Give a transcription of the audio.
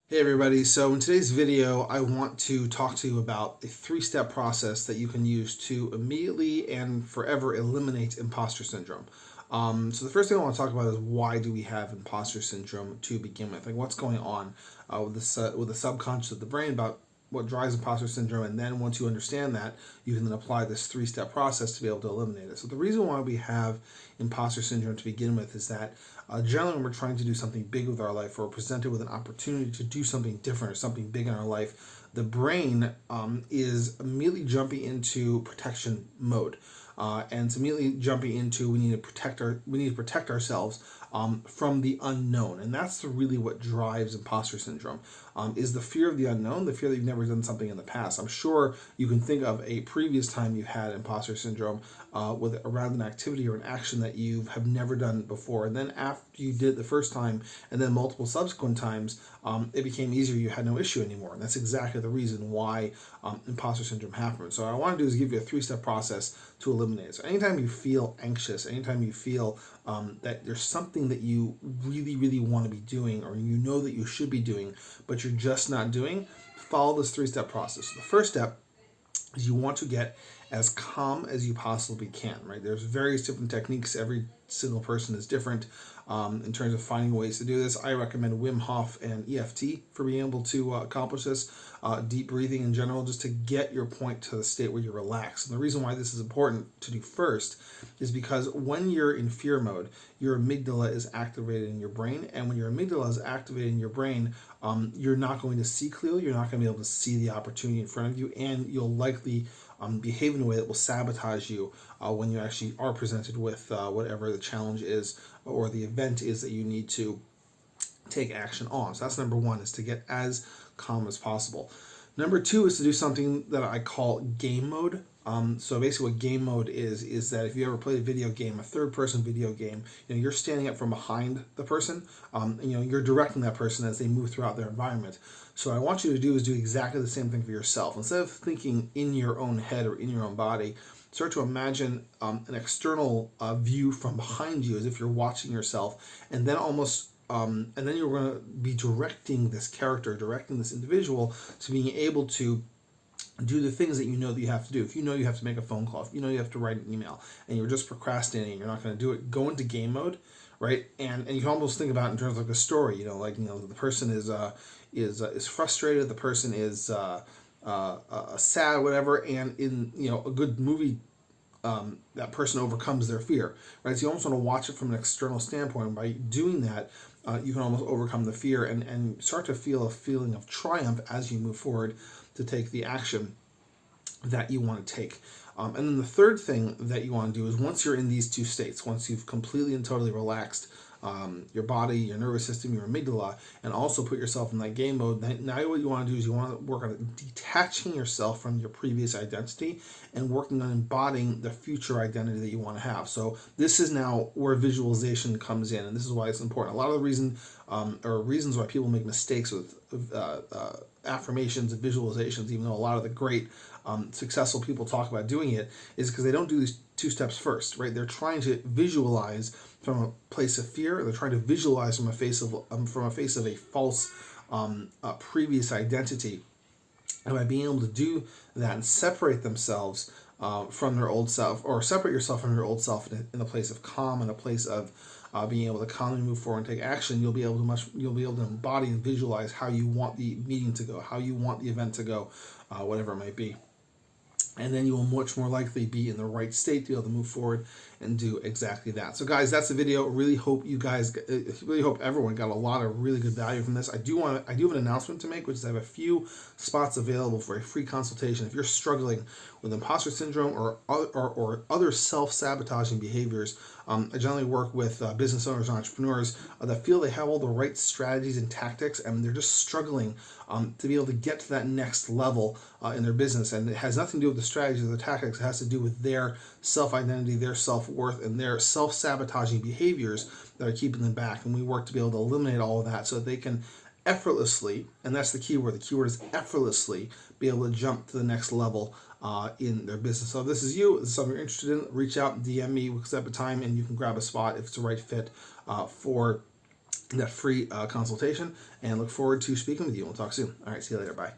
Hey everybody, so in today's video I want to talk to you about a three-step process that you can use to immediately and forever eliminate imposter syndrome. So the first thing I want to talk about is why do we have imposter syndrome to begin with? Like what's going on with the subconscious of the brain about what drives imposter syndrome, and then once you understand that, you can then apply this three-step process to be able to eliminate it. So the reason why we have imposter syndrome to begin with is that generally when we're trying to do something big with our life, or we're presented with an opportunity to do something different or something big in our life, the brain is immediately jumping into protection mode. And it's immediately jumping into we need to protect ourselves from the unknown, and that's really what drives imposter syndrome. Is the fear of the unknown, the fear that you've never done something in the past. I'm sure you can think of a previous time you had imposter syndrome with around an activity or an action that you have never done before, and then after you did it the first time, and then multiple subsequent times, it became easier. You had no issue anymore, and that's exactly the reason why imposter syndrome happens. So what I want to do is give you a three-step process to eliminate it. So anytime you feel anxious, anytime you feel that there's something that you really want to be doing, or you know that you should be doing, but you're just not doing, follow this three-step process. So the first step is you want to get as calm as you possibly can, right? There's various different techniques. Every single person is different in terms of finding ways to do this. I recommend Wim Hof and EFT for being able to accomplish this. Deep breathing in general, just to get your point to the state where you're relaxed. And the reason why this is important to do first is because when you're in fear mode, your amygdala is activated in your brain. And when your amygdala is activated in your brain, you're not going to see clearly. You're not going to be able to see the opportunity in front of you, and you'll likely behave in a way that will sabotage you when you actually are presented with whatever the challenge is or the event is that you need to take action on. So that's number one, is to get as calm as possible. Number two is to do something that I call game mode. So basically what game mode is that if you ever played a video game, a third-person video game, you're standing up from behind the person, and, you're directing that person as they move throughout their environment. So what I want you to do is do exactly the same thing for yourself. Instead of thinking in your own head or in your own body, start to imagine an external view from behind you, as if you're watching yourself, and then and then you're going to be directing this character, directing this individual to being able to do the things that you know that you have to do. If you know you have to make a phone call, if you know you have to write an email, and you're just procrastinating, you're not going to do it, go into game mode, right? And you can almost think about it in terms of like a story. The person is frustrated, the person is sad, whatever, and in a good movie, that person overcomes their fear, right? So you almost want to watch it from an external standpoint. By doing that, you can almost overcome the fear and start to feel a feeling of triumph as you move forward to take the action that you want to take. And then the third thing that you want to do is, once you're in these two states, once you've completely and totally relaxed your body, your nervous system, your amygdala, and also put yourself in that game mode, now what you want to do is you want to work on detaching yourself from your previous identity and working on embodying the future identity that you want to have. So this is now where visualization comes in, and this is why it's important. A lot of the reasons why people make mistakes with affirmations and visualizations, even though a lot of the great successful people talk about doing it, is because they don't do these two steps first, right? They're trying to visualize from a place of fear. They're trying to visualize from a face of a false previous identity. And by being able to do that and separate themselves from their old self, or separate yourself from your old self in a place of calm, in a place of being able to calmly move forward and take action, you'll be able to embody and visualize how you want the meeting to go, how you want the event to go, whatever it might be. And then you will much more likely be in the right state to be able to move forward and do exactly that. So guys, that's the video. Really hope everyone got a lot of really good value from this. I do have an announcement to make, which is I have a few spots available for a free consultation. If you're struggling with imposter syndrome or other self-sabotaging behaviors, I generally work with business owners and entrepreneurs that feel they have all the right strategies and tactics, and they're just struggling to be able to get to that next level in their business. And it has nothing to do with the strategies or the tactics. It has to do with their self-identity, their self-worth, and their self-sabotaging behaviors that are keeping them back. And we work to be able to eliminate all of that so that they can effortlessly, and that's the key word. The key word is effortlessly, be able to jump to the next level in their business. So if this is you, this is something you're interested in, reach out, DM me, we'll set up a time, and you can grab a spot if it's the right fit for that free consultation, and look forward to speaking with you. We'll talk soon. All right, see you later. Bye.